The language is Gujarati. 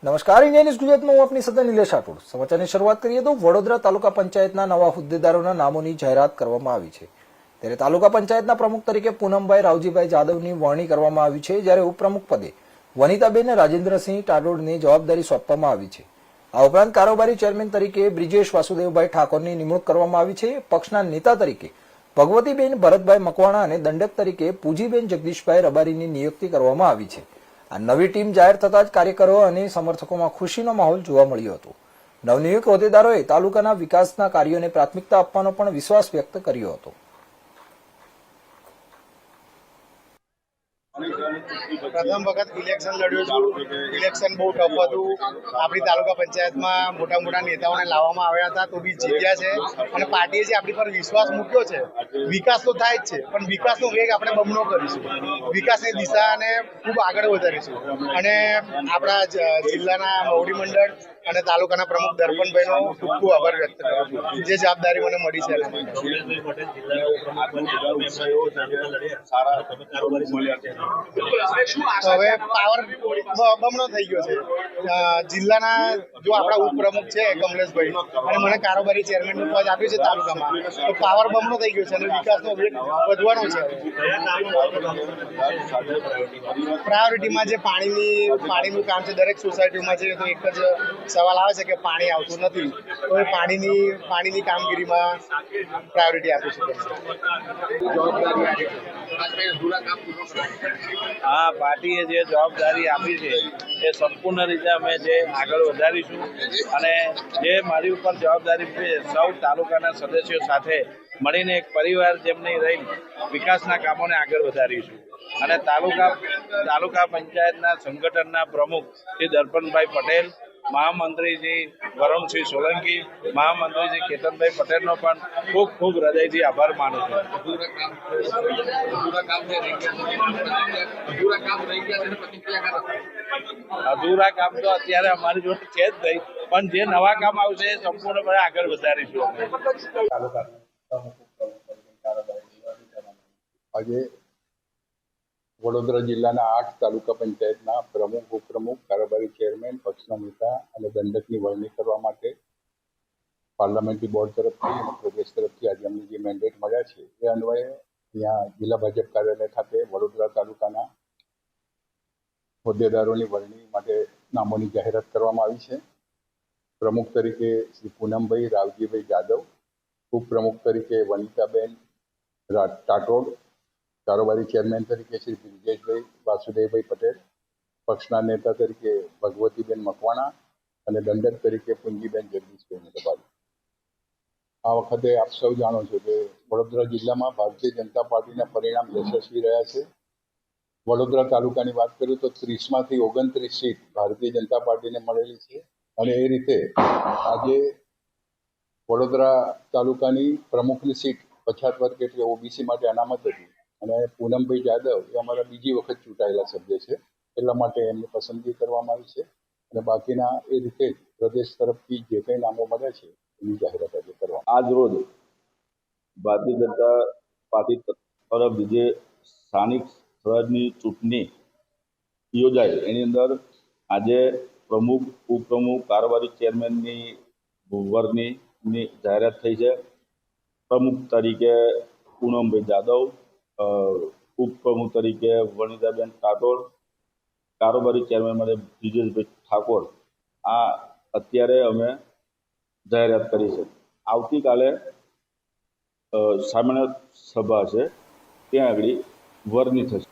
નમસ્કાર, ઇન્ડિયા ન્યૂઝ ગુજરાતમાં હું આપની સાથે નિલેશ રાઠોડ. સમાચારની શરૂઆત કરીએ તો વડોદરા તાલુકા પંચાયતના નવા હોદ્દેદારોના નામોની જાહેરાત કરવામાં આવી છે. ત્યારે તાલુકા પંચાયતના પ્રમુખ તરીકે પૂનમભાઈ રાવજીભાઈ જાદવની વરણી કરવામાં આવી છે, જ્યારે ઉપપ્રમુખ પદે વનિતાબેન રાજેન્દ્રસિંહ ટાડોળને જવાબદારી સોંપવામાં આવી છે. આ ઉપરાંત કારોબારી ચેરમેન તરીકે બ્રિજેશ વાસુદેવભાઈ ઠાકોરની નિમણૂક કરવામાં આવી છે. પક્ષના નેતા તરીકે ભગવતીબેન ભરતભાઈ મકવાણા અને દંડક તરીકે પૂજીબેન જગદીશભાઈ રબારીની નિયુક્તિ કરવામાં આવી છે. આ નવી ટીમ જાહેર થતાં જ કાર્યકરો અને સમર્થકોમાં ખુશીનો માહોલ જોવા મળ્યો હતો. નવનિયુક્ત હોદ્દેદારોએ તાલુકાના વિકાસના કાર્યોને પ્રાથમિકતા આપવાનો પણ વિશ્વાસ વ્યક્ત કર્યો હતો. પ્રથમ વખત ઇલેક્શન લડ્યો છું. ઇલેક્શન બહુ ટફ હતું. આપણી તાલુકા પંચાયતમાં મોટા મોટા નેતાઓને લાવવામાં આવ્યા હતા તો બી જીત્યા છે અને પાર્ટીએ જે આપણી પર વિશ્વાસ મૂક્યો છે. વિકાસ તો થાય જ છે, પણ વિકાસનો વેગ આપણે બમણો કરીશું. વિકાસની દિશાને ખૂબ આગળ વધારીશું અને આપણા જિલ્લાના મવડી મંડળ અને તાલુકાના પ્રમુખ દર્પણભાઈનો ખૂબ ખૂબ આભાર વ્યક્ત કરું છું, જે જવાબદારી મને મળી છે એના માટે. હવે પાવર બમણો થઈ ગયો છે. જિલ્લાના જો આપણા ઉપપ્રમુખ છે કમલેશભાઈ અને મને કારોબારી ચેરમેનનું પદ આપ્યું છે તાલુકામાં, તો પાવર બમણો થઈ ગયો છે અને વિકાસનો વેગ વધવાનો છે. પ્રાયોરિટીમાં જે પાણીનું કામ છે દરેક સોસાયટીમાં છે, તો એક જ સવાલ આવે છે કે પાણી આવતું નથી, તો એ પાણીની કામગીરીમાં પ્રાયોરિટી આપીશું. આ પાર્ટીએ જે જવાબદારી આપી છે એ સંપૂર્ણ રીતે અમે જે આગળ વધારીશું અને જે મારી ઉપર જવાબદારી છે સૌ તાલુકાના સદસ્યો સાથે મળીને એક પરિવાર જેમની રહી વિકાસના કામોને આગળ વધારીશું. અને તાલુકા પંચાયતના સંગઠનના પ્રમુખ શ્રી દર્પણભાઈ પટેલ, મહામંત્રી શ્રી વરુણસિંહ સોલંકી, મહામંત્રી શ્રી કેતનભાઈ પટેલનો પણ ખૂબ ખૂબ હૃદયથી આભાર માનું છું. અધૂરા કામ તો અત્યારે અમારી જોડે છે જ નહીં, પણ જે નવા કામ આવશે એ સંપૂર્ણપણે આગળ વધારીશું. આજે વડોદરા જિલ્લાના 8 તાલુકા પંચાયતના પ્રમુખ, ઉપપ્રમુખ, કારોબારી ચેરમેન, પક્ષના નેતા અને દંડકની વરણી કરવા માટે પાર્લામેન્ટરી બોર્ડ તરફથી અને પ્રદેશ તરફથી આજે અમને જે મેન્ડેટ મળ્યા છે એ અન્વયે ત્યાં જિલ્લા ભાજપ કાર્યાલય ખાતે વડોદરા તાલુકાના હોદ્દેદારોની વરણી માટે નામોની જાહેરાત કરવામાં આવી છે. પ્રમુખ તરીકે શ્રી પૂનમભાઈ રાવજીભાઈ જાદવ, ઉપપ્રમુખ તરીકે વનિતાબેન ટાટોડ, કારોબારી ચેરમેન તરીકે શ્રી બ્રિજેશભાઈ વાસુદેવભાઈ પટેલ, પક્ષના નેતા તરીકે ભગવતીબેન મકવાણા અને દંડક તરીકે પૂંજીબેન જગદીશભાઈ રબારી. આ વખતે આપ સૌ જાણો છો કે વડોદરા જિલ્લામાં ભારતીય જનતા પાર્ટીના પરિણામ યશસ્વી રહ્યા છે. વડોદરા તાલુકાની વાત કરું તો 30માંથી 29 સીટ ભારતીય જનતા પાર્ટીને મળેલી છે અને એ રીતે આજે વડોદરા તાલુકાની પ્રમુખની સીટ પછાત વર્ગ એટલે ઓબીસી માટે અનામત હતી અને પૂનમભાઈ જાદવ એ અમારા બીજી વખત ચૂંટાયેલા સભ્ય છે, એટલા માટે એમની પસંદગી કરવામાં આવી છે અને બાકીના એ રીતે પ્રદેશ તરફથી જે કંઈ નામો મળ્યા છે એની જાહેરાત આજે કરવા. આજ રોજ ભારતીય જનતા પાર્ટી તરફ જે સ્થાનિક સ્વરાજની ચૂંટણી યોજાઈ એની અંદર આજે પ્રમુખ, ઉપપ્રમુખ, કારોબારી ચેરમેનની વરણીની જાહેરાત થઈ છે. પ્રમુખ તરીકે પૂનમભાઈ જાદવ, ઉપપ્રમુખ તરીકે વનિતાબેન ટાટોડ, કારોબારી ચેરમેન માટે બ્રિજેશભાઈ ઠાકોર. આ અત્યારે અમે જાહેરાત કરી છે. આવતીકાલે સામાન્ય સભા છે, ત્યાં આગળ વરણી થશે.